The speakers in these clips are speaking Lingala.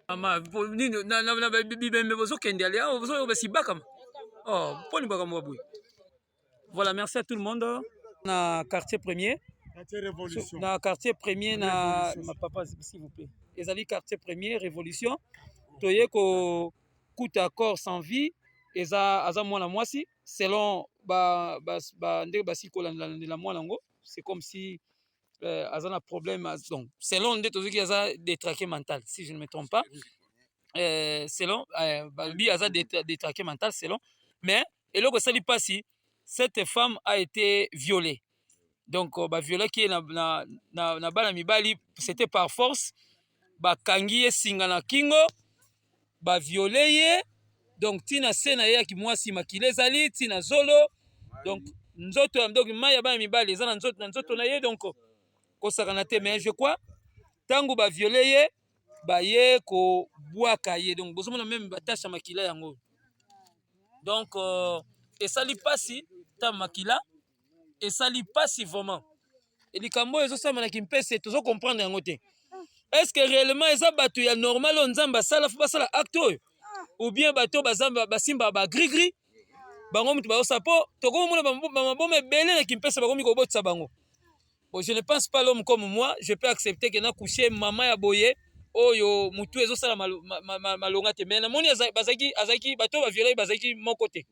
Mama, nini na bibembe bozo kende ali bozo basibaka. Oh, poni baka mwabu. Voilà, merci à tout le monde. Na quartier premier. Quartier Révolution. Na quartier premier na ma papa s'il vous plaît. Ezali quartier premier Révolution. Toye ko kuta corps sans vie eza aza mwana mwasi selon ba ndenge basiko la mwana ngo. C'est comme si aza na problème donc selon nde tozoki aza détraqué mental si je ne me trompe pas. Selon lui aza détraqué mental selon mais eloko sali pasi cette femme a été violée donc ba violé qui na bana mibali c'était par force ba kangi ye singa na kingo ba violé ye donc tina sena ye ki mwasi makile zali tina zolo donc nzoto donc maya bana mibali eza na nzoto na ye donc kosakana te mais je crois tango ba violé ye ba ye ko bwaka ye donc bozomona même batasha makila yango donc esali pasi ta makila esali pasi vraiment et likambo ezosama na kimpese tozo comprendre yango te est-ce que réellement eza bato ya normal on nzamba sala fu basala acte oyo ou bien bato bazamba basimba ba gris gris bango mutu ba osapo tokomona maboma ebele na kimpese bakomi kobotisa bango. Bon, je ne pense pas l'homme comme moi, je peux accepter que na coucher maman ya boye oyo mutu ezosala malonga te mais na moni azaki bato ba violer bazaki mon côté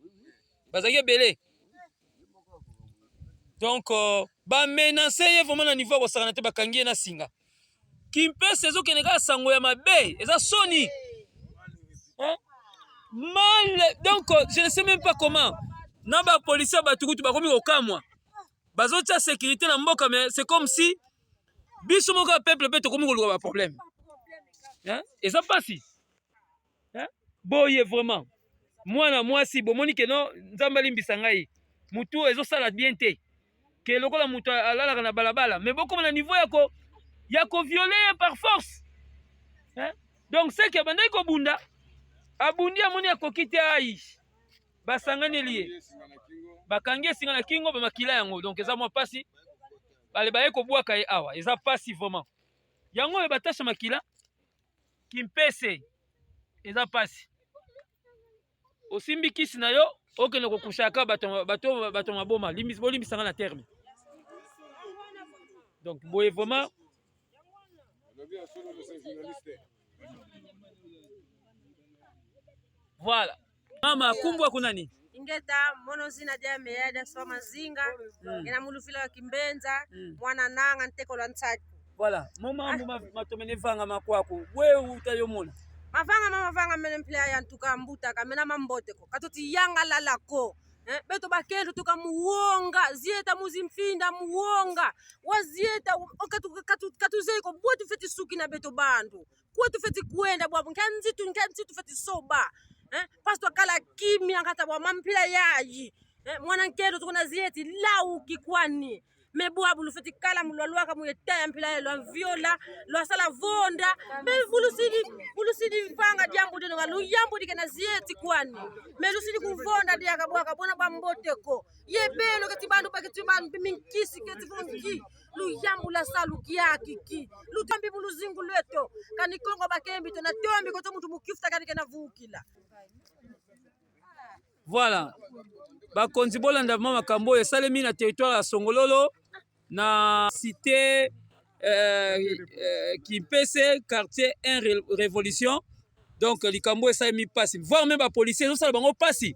bazaki belé donc ba menacer vraiment na niveau ko sakana te bakangi na singa kimpese ezo keneka sango ya mabe eza soni hein mal donc je ne sais même pas comment na ba policier batukutu bakomi kokamwa bazotia sécurité na mboka mais c'est comme si biso moko peuple pe tokomi koluka ba problème hein eza pasi hein boye vraiment mwana mwasi bomoni ke no nzamba limbisa ngai mutu ezosala bien te ke lokola mutu alalaka na balabala mais bokoma na niveau ya ko violer par force hein donc c'est que bandai ko bunda abundi amoni akoki te ai basangani lié bakangi esinga na kingo bamakila yango donc eza mwa pasi bale baye kobwaka ye awa eza pasi vraiment yango oyo batasha makila kimpese eza pasi osimbi kisi na yo okende kokushaka bato maboma bolimbisanga na terme donc boye vraiment voilà mama kumbwa kunani ingeta mono zina dia meada soma zinga ina mulufila wa kimbenza mwana nanga nteko la ntsaki voilà mama matomene vanga makwako we utayomona mavanga mene mplia ya ntuka mbuta kamena mambote ko katoti yanga lalako beto bakendo tukamuwonga zieta muzimfinda muwonga wazieta katuzeko bwetu feti suki na beto bandu kwetu feti kuenda bwabu nkanzitu feti soba pastor kala kimya ngata bwa mampila yayi mwana nkedo tukuna zieti lau kikwani mebwabu lufeti kala mulwalwaka muyetaya mpila ya lwa viola lwa sala vonda me vulusidi fanga jambu dino nga luyambu dike na zieti kwani me lusidi kuvonda dia kabwaka bona ba mboteko yebelo kati bandu pakiti bandu minkisi kati fonki luyambu la salu kiaki ki lutambi buluzingu leto kani kongo bakembi to na tombi ko to mutu mukifta kani kana vukila. Voilà bakonzi bolanda mama kambo esalemi na territoire ya Songololo na cité Kimpese quartier 1 Révolution donc likambo esalemi pasi voire même ba policier zo sala bango pasi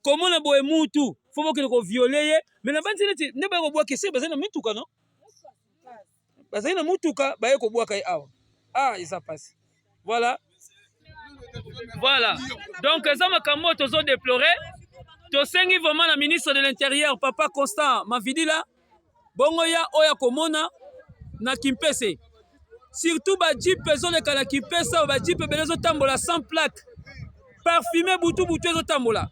comment na boye mutu faut bokele ko violer ye mais na bandi neti ne ba ko bwa kese bazana mituka non bazana mutuka ba ko bwa kai awa isa pasi voilà. Voilà. Donc, ça m'a kambo tozo déploré. Tosengi vraiment la ministre de l'Intérieur, Papa Constant Mavidi bongo ya oya komona na Kimpese. Surtout ba jeep peso le kala Kimpese ba jeep belezo tambola sans plaque. Parfumé boutou ezo tambola.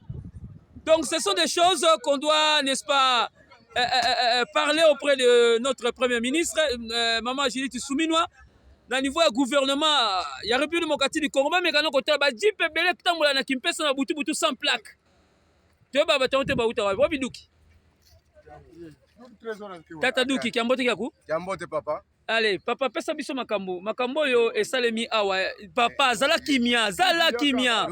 Donc, ce sont des choses qu'on doit, n'est-ce pas, parler auprès de notre Premier ministre, Maman Judith Souminois. Na niveau ya gouvernement ya République démocratique du Congo mais kana kota ba jeep belé tambola na Kimpese na butu sans plaque te ba batonte ba uta wa biduki Tata Duki kiambote kiaku? Kiambote papa. Allez, papa pesa biso makambo. Makambo yo esalemi awa. Papa zala kimia, zala kimia.